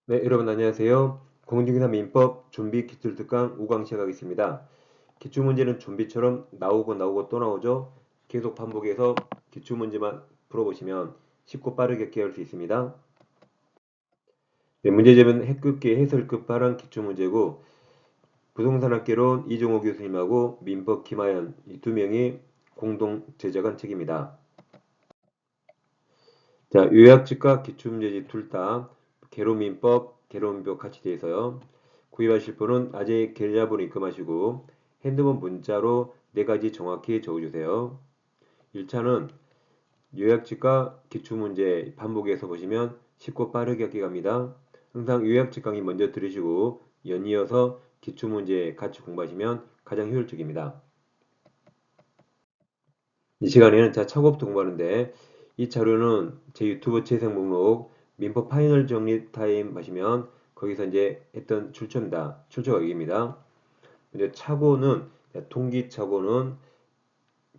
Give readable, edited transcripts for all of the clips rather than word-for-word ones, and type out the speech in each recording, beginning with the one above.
네, 여러분 안녕하세요. 공중기사 민법 좀비 기출특강 5강 시작하겠습니다. 기출문제는 좀비처럼 나오고 또 나오죠. 계속 반복해서 기출문제만 풀어보시면 쉽고 빠르게 깨할 수 있습니다. 네, 문제제는 해급계 해설급 발언 기출문제고 부동산학개론 이종호 교수님하고 민법 김하연 이 두 명이 공동 제작한 책입니다. 자, 요약집과 기출문제집 둘 다 개론민법, 개론민법 같이 되어 있어요. 구입하실 분은 아재 계좌번호 입금하시고 핸드폰 문자로 4가지 정확히 적어주세요. 1차는 요약집과 기출문제 반복해서 보시면 쉽고 빠르게 학기 갑니다. 항상 요약집 강의 먼저 들으시고 연이어서 기출문제 같이 공부하시면 가장 효율적입니다. 이 시간에는 자 차곡부터 공부하는데 이 자료는 제 유튜브 재생 목록 민법 파이널 정리 타임 하시면 거기서 이제 했던 출처입니다. 출처가 여기입니다. 이제 착오는 동기착오는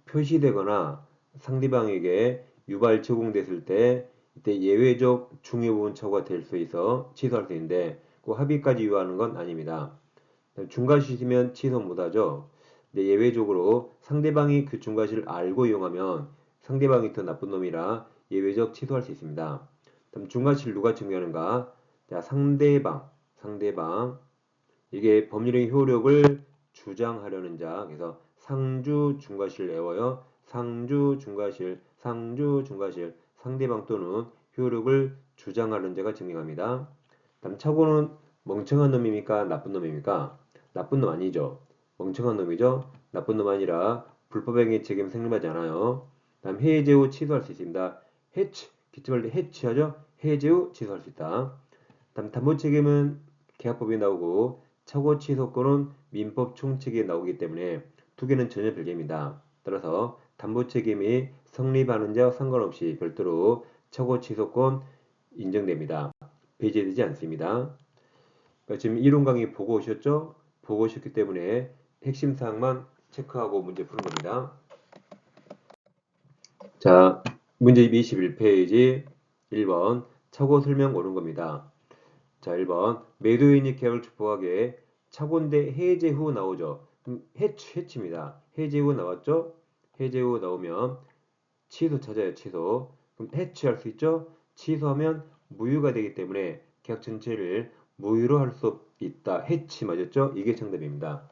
표시되거나 상대방에게 유발 제공됐을 때 이때 예외적 중요부분 착오가 될 수 있어 취소할 수 있는데 그 합의까지 유효하는 건 아닙니다. 중과실이면 취소 못하죠. 근데 예외적으로 상대방이 그 중과실을 알고 이용하면 상대방이 더 나쁜 놈이라 예외적 취소할 수 있습니다. 그럼 중과실 누가 증명하는가? 자, 상대방. 이게 법률의 효력을 주장하려는 자. 그래서 상주 중과실 외워요. 상주 중과실. 상대방 또는 효력을 주장하는 자가 증명합니다. 다음 착오는 멍청한 놈입니까? 나쁜 놈입니까? 나쁜 놈 아니죠. 멍청한 놈이죠. 나쁜 놈 아니라 불법행위 책임 성립하지 않아요. 다음 해제 후 취소할 수 있습니다. 기침할 때 해치하죠. 해제 후 취소할 수 있다. 다음 담보 책임은 계약법이 나오고 착오 취소권은 민법 총책이 나오기 때문에 두 개는 전혀 별개입니다. 따라서 담보 책임이 성립하는 자와 상관없이 별도로 착오 취소권 인정됩니다. 배제되지 않습니다. 지금 이론 강의 보고 오셨죠? 보고 오셨기 때문에 핵심 사항만 체크하고 문제 푸는 겁니다. 자, 문제 21페이지 1번 착오 설명 옳은 겁니다. 자, 1번 매도인이 계약을 축복하게 착오인데 해제 후 나오죠. 해치입니다. 해제 후 나왔죠? 해제 후 나오면 취소 찾아요. 취소. 그럼 해치할 수 있죠? 취소하면 무효가 되기 때문에 계약 전체를 무효로 할 수 있다. 해치 맞았죠? 이게 정답입니다.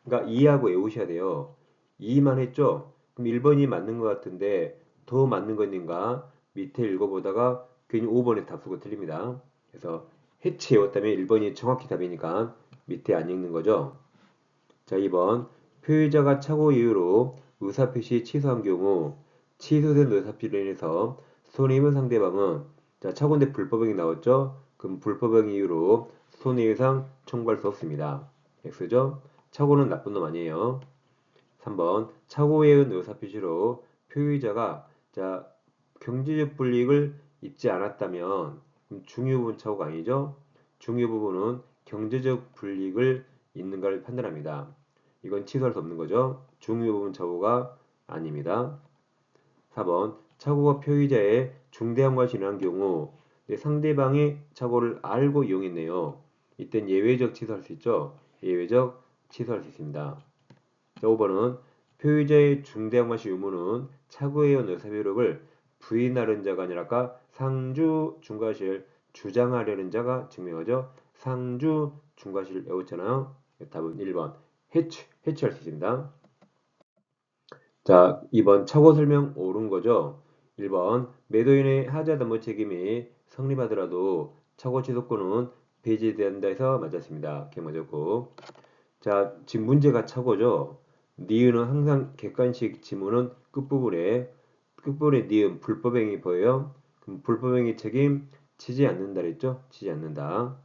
그러니까 2하고 외우셔야 돼요. 2만 했죠? 그럼 1번이 맞는 것 같은데 더 맞는 건가? 밑에 읽어보다가 괜히 5번의 답수가 틀립니다. 그래서 해치 외웠다면 1번이 정확히 답이니까 밑에 안 읽는 거죠. 자, 2번 표의자가 착오 이유로 의사표시 취소한 경우 취소된 의사표시로 인해서 손해입은 상대방은 자, 착오인데 불법행위 나왔죠? 그럼 불법행위 이유로 손해배상 청구할 수 없습니다. X죠? 착오는 나쁜 놈 아니에요. 3번 착오에 의한 의사표시로 표의자가 자, 경제적 불이익을 입지 않았다면 그럼 중요부분 착오가 아니죠? 중요부분은 경제적 불이익을 있는가를 판단합니다. 이건 취소할 수 없는 거죠. 중요부분 착오가 아닙니다. 4번 착오가 표의자의 중대한 것이 일어난 경우 상대방이 착오를 알고 이용했네요. 이땐 예외적 취소할 수 있죠. 예외적 취소할 수 있습니다. 자, 5번은 표의자의 중대한 것이 의무는 착오에 의한 의사표력을 부인하려는 자가 아니라 상주 중과실 주장하려는 자가 증명하죠. 상주 중과실 외웠잖아요. 답은 1번 해치할 수 있습니다. 자, 2번 착오 설명 옳은 거죠. 1번 매도인의 하자 담보 책임이 성립하더라도 착오 취소권은 배제된다 해서 맞았습니다. 이렇게 맞았고 자, 지금 문제가 착오죠. 니은은 항상 객관식 지문은 끝부분에 니은 불법행위 보여요. 그럼 불법행위 책임 지지 않는다 그랬죠? 지지 않는다.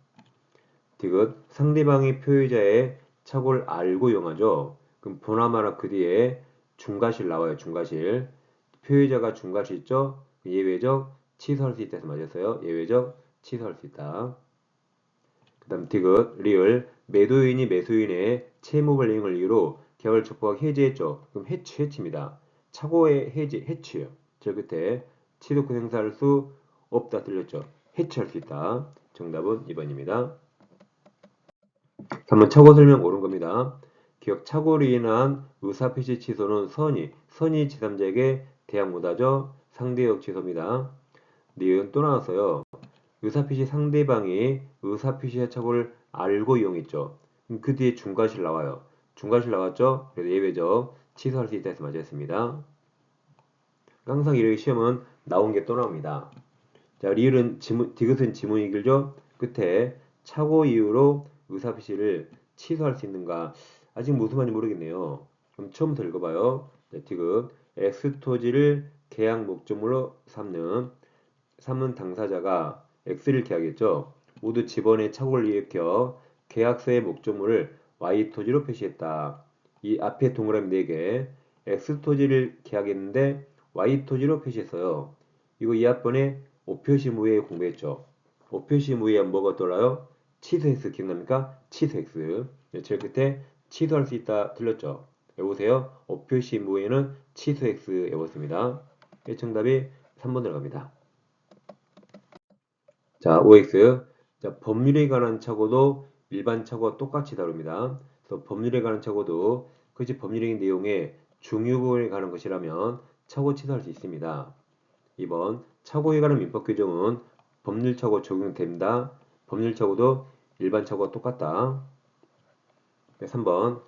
디귿 상대방이 표의자의 착오를 알고 이용하죠. 그럼 보나마나 그 뒤에 중과실 나와요. 중과실. 표의자가 중과실 있죠? 예외적 취소할 수 있다 해서 맞았어요. 예외적 취소할 수 있다. 그 다음 디귿 리을 매도인이 매수인의 채무불 이행을 이유로 계약을 촉구하고 해지했죠. 그럼 해치입니다. 착오의 해치예요. 저 끝에 취소권 행사할 수 없다 틀렸죠. 해치할 수 있다. 정답은 2번입니다. 3번 착오 설명 옳은 겁니다. 기억 착오로 인한 의사표시 취소는 선의 제3자에게 대항 못하죠. 상대역 취소입니다. 니은 또 나왔어요. 의사표시 상대방이 의사표시의 착오를 알고 이용했죠. 그 뒤에 중과실 나와요. 중과실 나왔죠? 그래서 예외죠. 취소할 수 있다 해서 맞았습니다. 항상 이렇게 시험은 나온 게 또 나옵니다. 자, 리을은 디귿은 지문이 길죠? 끝에 착오 이후로 의사표시를 취소할 수 있는가? 아직 무슨 말인지 모르겠네요. 그럼 처음부터 읽어봐요. 네, 디귿 X토지를 계약 목적물로 삼는 당사자가 X를 계약했죠. 모두 집원의 착오를 일으켜 계약서의 목적물을 Y토지로 표시했다. 이 앞에 동그라미 4개 X토지를 계약했는데 Y토지로 표시했어요. 이거 2학번에 오표시무예 공부했죠. 오표시무예 뭐가 떠올라요? 취소X 기억납니까? 취소X. 제일 끝에 취소할 수 있다 틀렸죠. 여보세요? 오표시무예는 취소X 여보습니다. 정답이 3번 들어갑니다. 자, OX. 자, 법률에 관한 착오도 일반 착오와 똑같이 다룹니다. 그래서 법률에 관한 착오도 그것이 법률의 내용에 중요 부분에 관한 것이라면 착오 취소할 수 있습니다. 2번 착오에 관한 민법 규정은 법률 착오 적용됩니다. 법률 착오도 일반 착오와 똑같다. 3번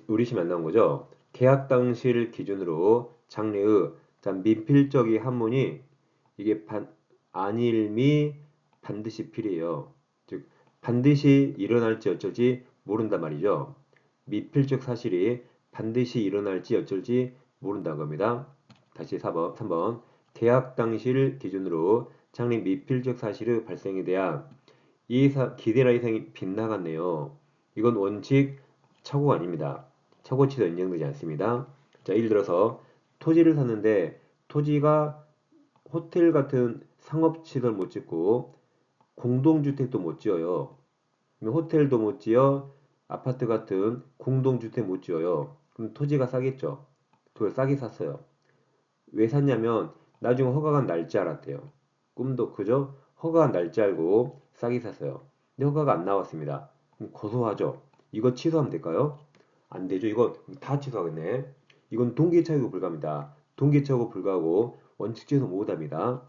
우리 시험 안 나온 거죠. 계약 당시를 기준으로 장래의 민필적이 한문이 이게 안일미 반드시 필이에요. 즉 반드시 일어날지 어쩔지 모른단 말이죠. 미필적 사실이 반드시 일어날지 어쩔지 모른다는 겁니다. 다시 3번 계약 당시를 기준으로 장래 미필적 사실의 발생에 대한 기대나 이상이 빗나갔네요. 이건 원칙 착오가 아닙니다. 착오 취소 인정되지 않습니다. 자, 예를 들어서 토지를 샀는데 토지가 호텔 같은 상업시설 못 짓고 공동주택도 못 지어요. 호텔도 못 지어 아파트 같은 공동주택 못 지어요. 그럼 토지가 싸겠죠. 그걸 싸게 샀어요. 왜 샀냐면 나중에 허가가 날 줄 알았대요. 꿈도 크죠? 허가가 날 줄 알고 싸게 샀어요. 근데 허가가 안 나왔습니다. 그럼 고소하죠. 이거 취소하면 될까요? 안 되죠. 이거 다 취소하겠네. 이건 동기착오 불가합니다. 동기착오 불가하고 원칙 취소 못합니다.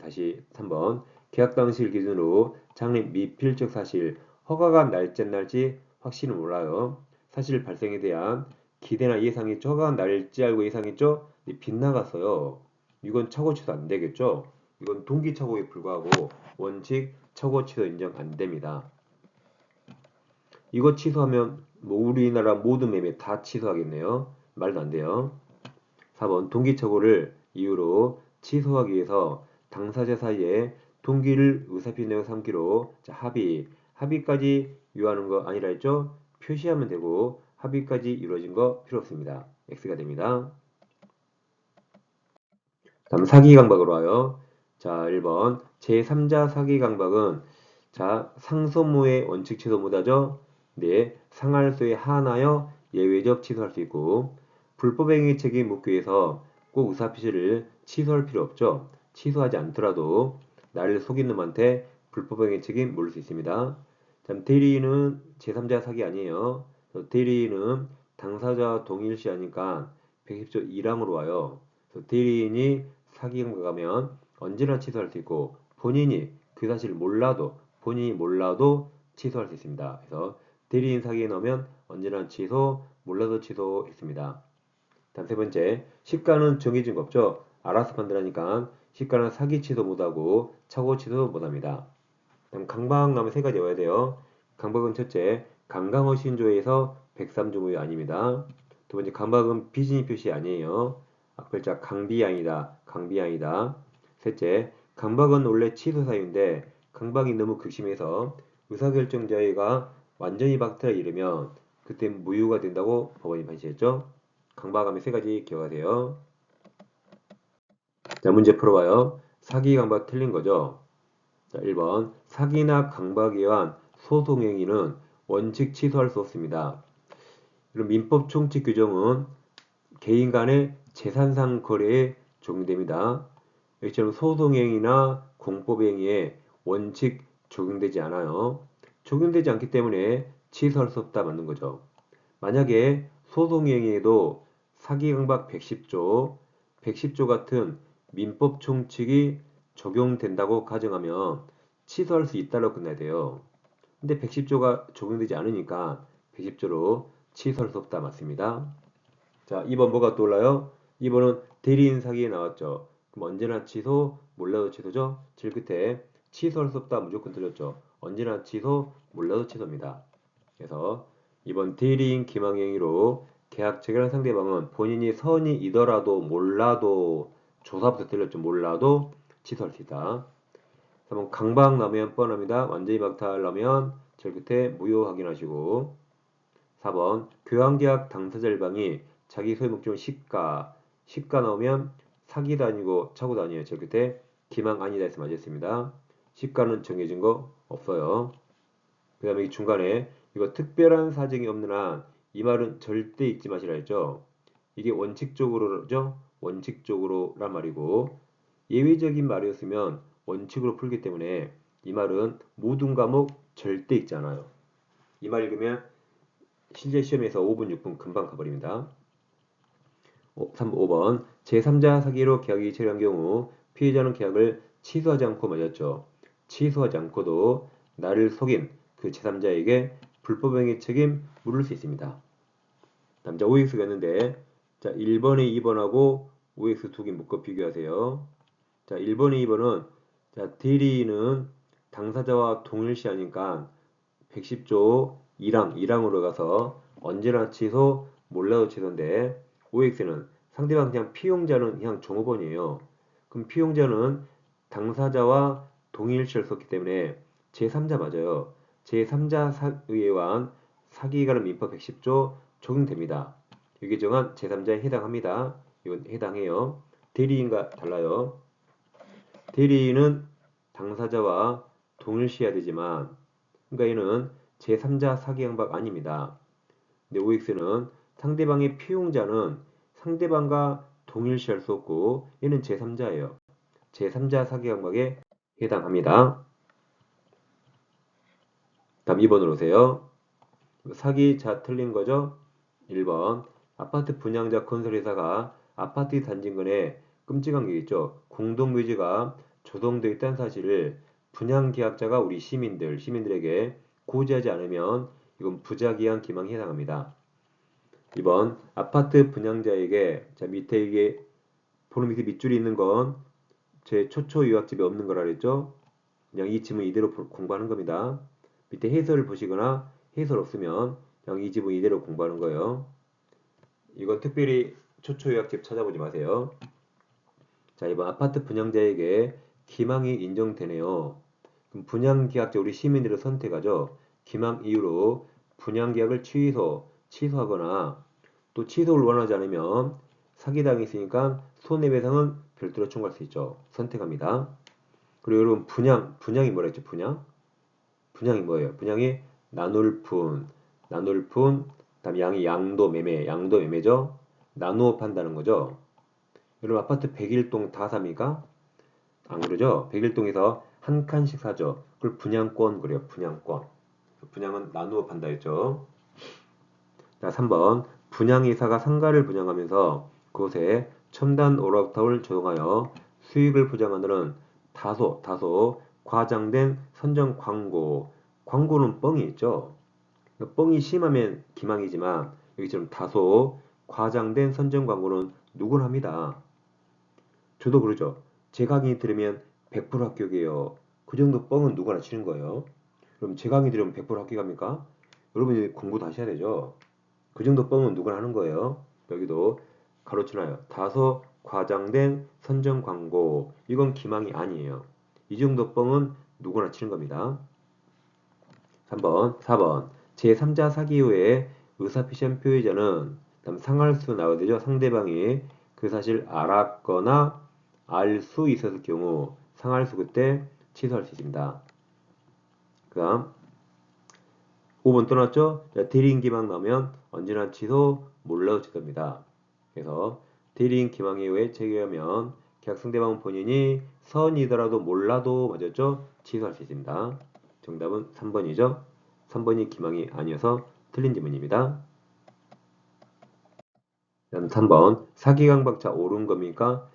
다시 3번 계약 당시를 기준으로 장래 미필적 사실 허가가 날지 안 날지 확실히 몰라요. 사실 발생에 대한 기대나 예상했죠. 허가가 날지 알고 예상했죠. 빗나갔어요. 이건 착오 취소 안 되겠죠. 이건 동기 착오에 불과하고 원칙 착오 취소 인정 안 됩니다. 이거 취소하면 뭐 우리나라 모든 매매 다 취소하겠네요. 말도 안 돼요. 4번 동기 착오를 이유로 취소하기 위해서 당사자 사이에 동기를 의사표시 내용 삼기로 합의까지 요하는 거 아니라 했죠? 표시하면 되고 합의까지 이루어진 거 필요 없습니다. X가 됩니다. 다음 사기 강박으로 와요. 자, 1번 제3자 사기 강박은 자, 상소모의 원칙 취소 못하죠? 네, 상할소에 하나여 예외적 취소할 수 있고 불법행위 책임 묻기 위해서 꼭 의사표시를 취소할 필요 없죠. 취소하지 않더라도 나를 속인 놈한테 불법행위 책임 물을 수 있습니다. 다음 대리인은 제3자 사기 아니에요. 대리인은 당사자 동일시하니까 110조 2항으로 와요. 대리인이 사기 강박하면 언제나 취소할 수 있고 본인이 그 사실을 본인이 몰라도 취소할 수 있습니다. 그래서 대리인 사기에 넣으면 언제나 취소, 몰라도 취소 있습니다. 다음 세 번째, 시가는 정해진 거 없죠. 알아서 판단하니까 시가는 사기 취소 못하고 착오 취소 못합니다. 다음 강박 나오면 세 가지 외워야 돼요. 강박은 첫째, 강강호 신조에서 103조무효 아닙니다. 두 번째, 강박은 비진이 표시 아니에요. 앞글자 강비양이다. 셋째, 강박은 원래 취소 사유인데 강박이 너무 극심해서 의사결정자가 완전히 박탈에 이르면 그때 무효가 된다고 법원이 판시했죠. 강박하면 세 가지 기억하세요. 자, 문제 풀어봐요. 사기 강박 틀린 거죠. 자, 1번 사기나 강박에 의한 소송행위는 원칙 취소할 수 없습니다. 그럼 민법 총칙 규정은 개인 간의 재산상 거래에 적용됩니다. 이처럼 소송행위나 공법행위에 원칙 적용되지 않아요. 적용되지 않기 때문에 취소할 수 없다 맞는 거죠. 만약에 소송행위에도 사기강박 110조 같은 민법 총칙이 적용된다고 가정하면 취소할 수 있다고 끝나야 돼요. 근데 110조가 적용되지 않으니까 110조로 취소할 수 없다 맞습니다. 자, 2번 뭐가 떠올라요? 2번은 대리인 사기에 나왔죠. 그럼 언제나 취소, 몰라도 취소죠? 제일 끝에 취소할 수 없다 무조건 틀렸죠. 언제나 취소, 몰라도 취소입니다. 그래서 이번 대리인 기망행위로 계약 체결한 상대방은 본인이 선의이더라도 몰라도 조사부터 틀렸죠. 몰라도 취소할 수 있다. 3번 강박 나면 뻔합니다. 완전히 박탈나면 제일 끝에 무효 확인하시고 4번 교환계약 당사자 일방이 자기 소유 목적은 시가 나오면 사기도 아니고 차고도 아니에요. 제일 끝에 기망 아니다 해서 맞았습니다. 시가는 정해진 거 없어요. 그 다음에 이 중간에 이거 특별한 사정이 없는 한 이 말은 절대 잊지 마시라 했죠. 이게 원칙적으로죠. 원칙적으로란 말이고 예외적인 말이었으면 원칙으로 풀기 때문에 이 말은 모든 과목 절대 읽지 않아요. 이 말 읽으면 실제 시험에서 5분, 6분 금방 가버립니다. 5번 제3자 사기로 계약이 체결한 경우 피해자는 계약을 취소하지 않고 맞았죠. 취소하지 않고도 나를 속인 그 제3자에게 불법행위 책임 물을 수 있습니다. 남자 OX가 있는데 자 1번에 2번하고 OX 두 개 묶어 비교하세요. 자 1번에 2번은 자 대리인은 당사자와 동일시하니까 110조 2항으로 가서 언제나 취소 몰라도 취소인데 OX는 상대방 그냥 피용자는 그냥 종업원이에요. 그럼 피용자는 당사자와 동일시할 수 없기 때문에 제3자 맞아요. 제3자 의해한 사기에 관한 민법 110조 적용됩니다. 여기 정한 제3자에 해당합니다. 이건 해당해요. 대리인과 달라요. 대리인은 당사자와 동일시해야 되지만 그러니까 얘는 제3자 사기 강박 아닙니다. 근데 OX는 상대방의 피용자는 상대방과 동일시할 수 없고 얘는 제3자예요. 제3자 사기 강박에 해당합니다. 다음 2번으로 오세요. 사기 자 틀린 거죠? 1번 아파트 분양자 건설회사가 아파트 단지 인근에 끔찍한 게 있죠. 공동묘지가 조성되어 있다는 사실을 분양계약자가 우리 시민들에게 고지하지 않으면 이건 부작위한 기망에 해당합니다. 2번 아파트 분양자에게 자 밑에 이게 보는 밑에 밑줄이 있는 건 제 초초 유학집에 없는 거라 그랬죠. 그냥 이 지문 이대로 공부하는 겁니다. 밑에 해설을 보시거나 해설 없으면 그냥 이 지문 이대로 공부하는 거예요. 이건 특별히 초초 요약집 찾아보지 마세요. 자, 이번 아파트 분양자에게 기망이 인정되네요. 그럼 분양계약자 우리 시민들을 선택하죠. 기망 이유로 분양계약을 취소하거나 또 취소를 원하지 않으면 사기당했으니까 손해배상은 별도로 청구할 수 있죠. 선택합니다. 그리고 여러분 분양이 뭐라 했죠? 분양이 뭐예요? 분양이 나눌 푼, 다음 양이 양도매매죠? 나누어 판다는 거죠. 여러분 아파트 101동 다 삽니까? 안 그러죠? 101동에서 한 칸씩 사죠. 그걸 분양권 그래요. 분양권. 분양은 나누어 판다 했죠. 자, 3번 분양이사가 상가를 분양하면서 그곳에 첨단 오락타워를 조성하여 수익을 보장하는 다소 과장된 선전 광고는 뻥이 있죠. 뻥이 심하면 기망이지만 여기처럼 다소 과장된 선전 광고는 누구나 합니다. 저도 그러죠. 제 강의 들으면 100% 합격이에요. 그 정도 뻥은 누구나 치는 거예요. 그럼 제 강의 들으면 100% 합격합니까? 여러분이 공부 다시 해야 되죠. 그 정도 뻥은 누구나 하는 거예요. 여기도 가로쳐놔요. 다소 과장된 선전 광고. 이건 기망이 아니에요. 이 정도 뻥은 누구나 치는 겁니다. 4번 제3자 사기 후에 의사피션 표의자는 다음 상할수 나와야 되죠. 상대방이 그 사실 알았거나 알 수 있었을 경우 상할수 그때 취소할 수 있습니다. 그 다음 5번 떠났죠? 대리인 기망 나오면 언제나 취소, 몰라도 취소입니다. 그래서 대리인 기망 이후에 체결하면 계약 상대방 본인이 선이더라도 몰라도 맞았죠? 취소할 수 있습니다. 정답은 3번이죠. 3번이 기망이 아니어서 틀린 질문입니다. 다음 3번 사기 강박자 옳은 겁니까?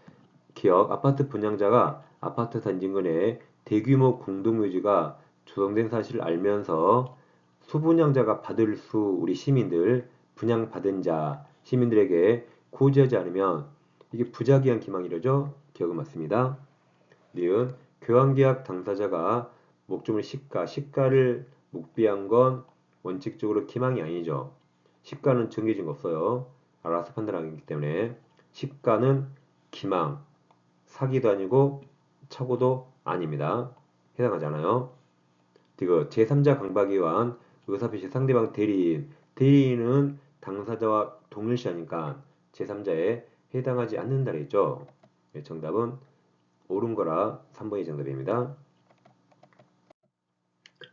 기억 아파트 분양자가 아파트 단지 인근에 대규모 공동묘지가 조성된 사실을 알면서 수분양자가 받을 수 우리 시민들 분양받은 자 시민들에게 고지하지 않으면 이게 부작위한 기망이라죠. 기억은 맞습니다. 니은 교환계약 당사자가 목적물 시가를 묵비한 건 원칙적으로 기망이 아니죠. 시가는 정해진 거 없어요. 알아서 판단하기 때문에 시가는 기망, 사기도 아니고 착오도 아닙니다. 해당하지 않아요. 그리고 제3자 강박에 의한 의사표시 상대방 대리인은 당사자와 동일시하니까 제3자에 해당하지 않는다 했죠. 정답은 옳은 거라 3번이 정답입니다.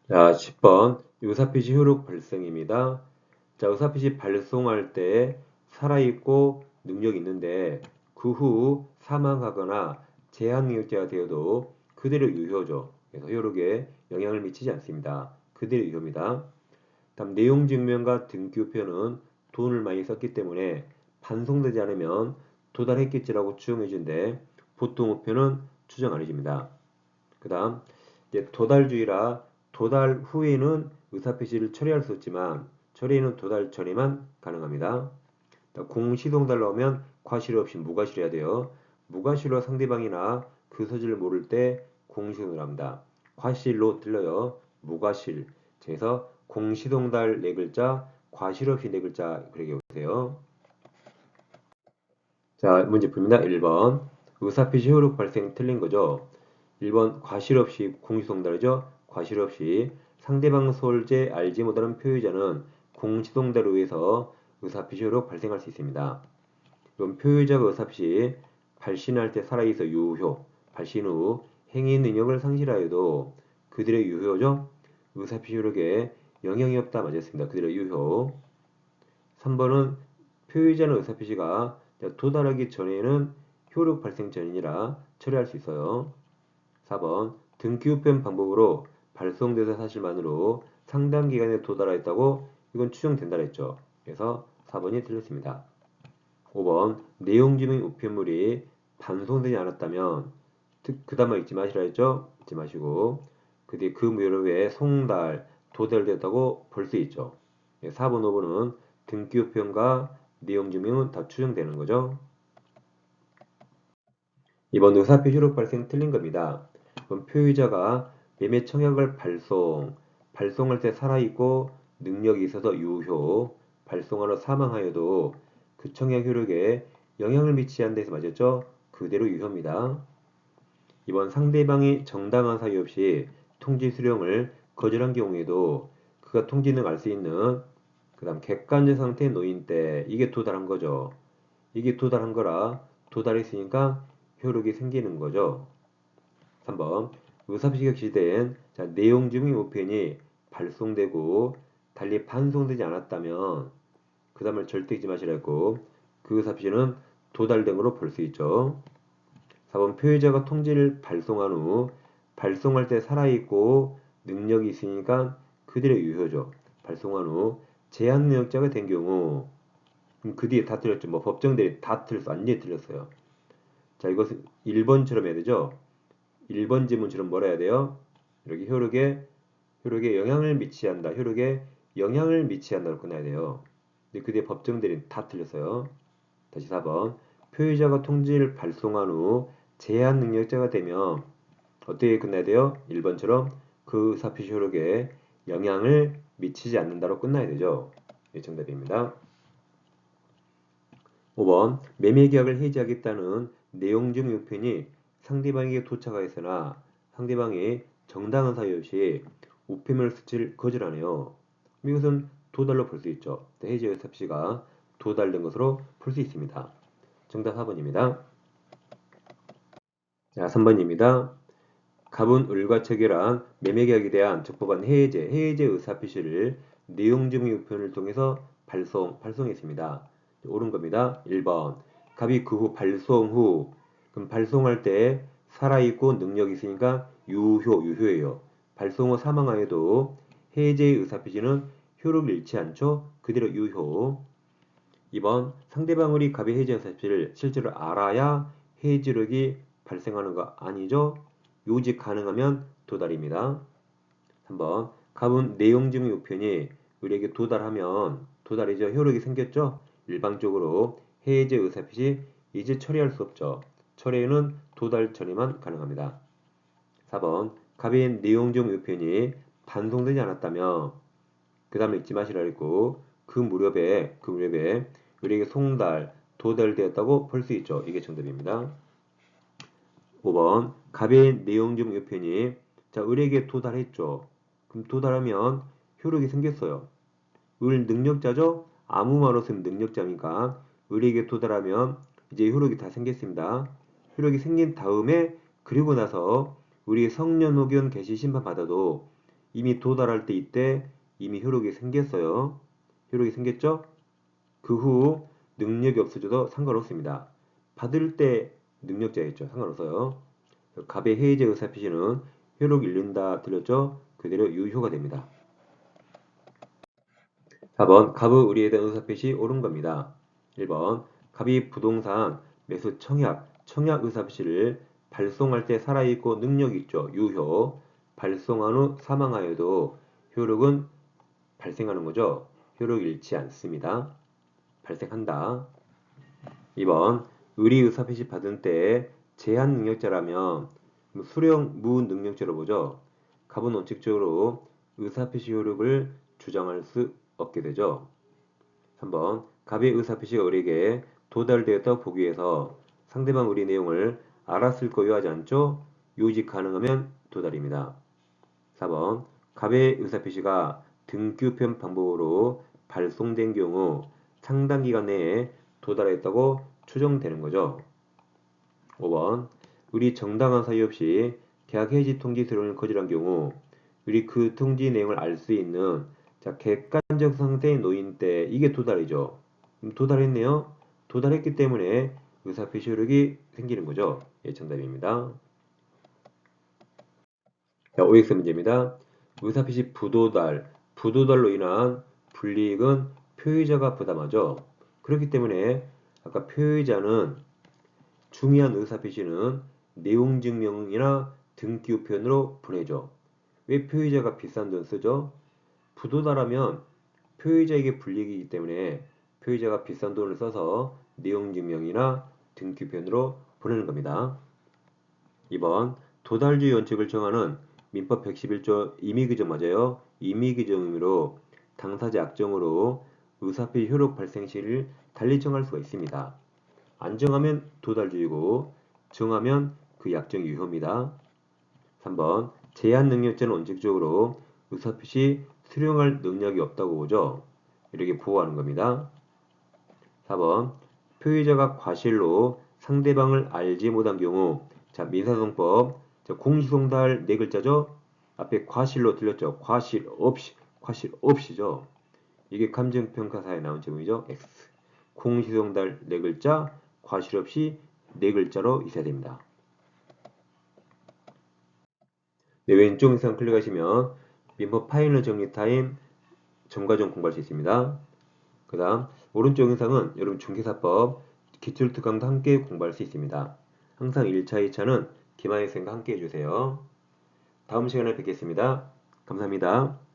자, 10번 의사표시 효력 발생입니다. 자, 의사표시 발송할 때 살아있고 능력이 있는데 그 후 사망하거나 제한능력자가 되어도 그대로 유효죠. 그래서 효력에 영향을 미치지 않습니다. 그대로 유효입니다. 다음 내용 증명과 등기우표는 돈을 많이 썼기 때문에 반송되지 않으면 도달했겠지라고 추정해주는데 보통 우표는 추정 안 해줍니다. 그 다음 도달주의라 도달 후에는 의사표시를 처리할 수 없지만 처리는 도달 전에만 가능합니다. 공시동달 나오면 과실 없이 무과실 해야 돼요. 무과실로 상대방이나 그 소지를 모를 때 공시동을 합니다. 과실로 들려요. 무과실. 그래서 공시동달 네 글자, 과실 없이 네 글자 그렇게 보세요. 자, 문제 풉니다. 1번. 의사표시 효력 발생 틀린 거죠. 1번 과실 없이 공시동달이죠. 과실 없이 상대방 소홀제 알지 못하는 표의자는 공시동달에 의해서 의사표시 효력 발생할 수 있습니다. 그럼 표의자가 의사표시 발신할 때 살아있어 유효, 발신 후 행위 능력을 상실하여도 그들의 유효죠. 의사표시 효력에 영향이 없다 맞았습니다. 그들의 유효. 3번은 표의자는 의사표시가 도달하기 전에는 효력 발생 전이라 처리할 수 있어요. 4번 등기우편 방법으로 발송되는 사실만으로 상당 기간에 도달하였다고 이건 추정된다 했죠. 그래서 4번이 틀렸습니다. 5번 내용증명 우편물이 반송되지 않았다면 그 다음만 읽지 마시라 했죠. 읽지 마시고 그 무효로에 송달, 도달되었다고 볼 수 있죠. 4번, 5번은 등기우편과 내용증명은 다 추정되는 거죠. 이번 의사표 효력 발생 틀린 겁니다. 그럼 표의자가 매매 청약을 발송할 때 살아있고 능력이 있어서 유효, 발송하러 사망하여도 그 청약 효력에 영향을 미치지 않는 데서 맞았죠? 그대로 유효입니다. 이번 상대방이 정당한 사유 없이 통지 수령을 거절한 경우에도 그가 통지는 알 수 있는 그 다음 객관적 상태에 놓인 때 이게 도달한 거죠. 이게 도달한 거라 도달했으니까 효력이 생기는 거죠. 3번 의사표시 격시된 내용 증명 우편이 발송되고 달리 반송되지 않았다면 그 다음을 절대 잊지 마시라 했고 그 의사표시는 도달된 걸로 볼 수 있죠. 4번 표의자가 통지를 발송한 후 발송할 때 살아있고 능력이 있으니까 그들의 유효죠. 발송한 후 제한 능력자가 된 경우 그 뒤에 다 틀렸죠. 뭐 법정들이 다 틀렸어. 완전히 틀렸어요. 자, 이것은 1번처럼 해야 되죠. 1번 지문처럼 뭐라 해야 돼요? 이렇게 효력에 영향을 미치한다. 효력에 영향을 미치한다로 끝나야 돼요. 근데 그 뒤에 법정들이 다 틀렸어요. 다시 4번. 표의자가 통지를 발송한 후 제한 능력자가 되면 어떻게 끝나야 돼요? 1번처럼 그 사표시 효력에 영향을 미치지 않는다로 끝나야 되죠. 이 정답입니다. 5번 매매계약을 해지하겠다는 내용증 우편이 상대방에게 도착하였으나 상대방이 정당한 사유 없이 우편물 수치를 거절하네요. 이것은 도달로 볼 수 있죠. 해지 의사표시가 도달된 것으로 볼 수 있습니다. 정답 4번입니다. 자, 3번입니다. 갑은 을과 체결한 매매계약에 대한 적법한 해제 의사표시를 내용증명 우편을 통해서 발송했습니다. 옳은 겁니다. 1번. 갑이 그 후 발송 후 그럼 발송할 때 살아있고 능력이 있으니까 유효예요. 발송 후 사망하여도 해제의 의사표시는 효력을 잃지 않죠. 그대로 유효. 2번 상대방이 갑의 해제 의사표시를 실제로 알아야 해지력이 발생하는 거 아니죠. 요직 가능하면 도달입니다. 3번 갑은 내용증 요편이 의뢰에게 도달이죠. 효력이 생겼죠. 일방적으로 해제 의사표시 이제 처리할 수 없죠. 처리에는 도달 처리만 가능합니다. 4번 갑의 내용증 요편이 반송되지 않았다며 그 다음에 잊지 마시라 했고 그 무렵에 의뢰에게 송달, 도달되었다고 볼 수 있죠. 이게 정답입니다. 5번 갑의 내용증 요편이 의뢰에게 도달했죠. 그럼 도달하면 효력이 생겼어요. 을 능력자죠? 아무 말 없으면 능력자니까 의뢰에게 도달하면 이제 효력이 다 생겼습니다. 효력이 생긴 다음에 그리고 나서 우리 성년후견 개시 심판 받아도 이미 도달할 때 이때 이미 효력이 생겼어요. 효력이 생겼죠? 그 후 능력이 없어져도 상관없습니다. 받을 때 능력자였죠. 상관없어요. 갑의 해제 의사표시는 효력 잃는다 들렸죠? 그대로 유효가 됩니다. 4번 갑의 의뢰에 대한 의사표시 옳은 겁니다. 1번 갑이 부동산 매수 청약 의사표시를 발송할 때 살아있고 능력이 있죠. 유효. 발송한 후 사망하여도 효력은 발생하는 거죠. 효력 잃지 않습니다. 발생한다. 2번 의리 의사표시 받은 때 제한 능력자라면 수령 무능력자로 보죠. 갑은 원칙적으로 의사표시 효력을 주장할 수 없게 되죠. 3번 갑의 의사표시가 의리에게 도달되었다고 보기 위해서 상대방 의리 내용을 알았을 거 요하지 않죠. 요직 가능하면 도달입니다. 4번 갑의 의사표시가 등교편 방법으로 발송된 경우 상당 기간 내에 도달했다고 추정되는 거죠. 5번 의리 정당한 사유 없이 계약 해지 통지 수령을 거절한 경우 의리 그 통지 내용을 알 수 있는 객관적 상태에 놓인 때 이게 도달이죠. 도달했네요. 도달했기 때문에 의사표시 효력이 생기는 거죠. 예, 정답입니다. 자, OX 문제입니다. 의사표시 부도달로 인한 불이익은 표의자가 부담하죠. 그렇기 때문에 아까 표의자는 중요한 의사표시는 내용증명이나 등기우편으로 보내죠. 왜 표의자가 비싼 돈 쓰죠? 부도달하면 표의자에게 불이익이기 때문에 표의자가 비싼 돈을 써서 내용증명이나 등기우편으로 보내는 겁니다. 2번 도달주의 원칙을 정하는 민법 111조 임의규정 맞아요. 임의규정 의미로 당사자 약정으로 의사표시 효력 발생 시를 달리 정할 수가 있습니다. 안 정하면 도달주의고 정하면 그 약정이 유효입니다. 3번 제한 능력자는 원칙적으로 의사표시 수령할 능력이 없다고 보죠. 이렇게 보호하는 겁니다. 4번 표의자가 과실로 상대방을 알지 못한 경우 민사소송법 공시송달 네 글자죠. 앞에 과실로 들렸죠. 과실 없이죠. 이게 감정평가사에 나온 제목이죠. X. 공시송달 네 글자, 과실 없이 네 글자로 있어야 됩니다. 네, 왼쪽 영상 클릭하시면 민법 파일러 정리 타임 점과점 공부할 수 있습니다. 그 다음 오른쪽 영상은 여러분 중개사법 기출특강도 함께 공부할 수 있습니다. 항상 1차, 2차는 김하혜 선생님과 함께 해주세요. 다음 시간에 뵙겠습니다. 감사합니다.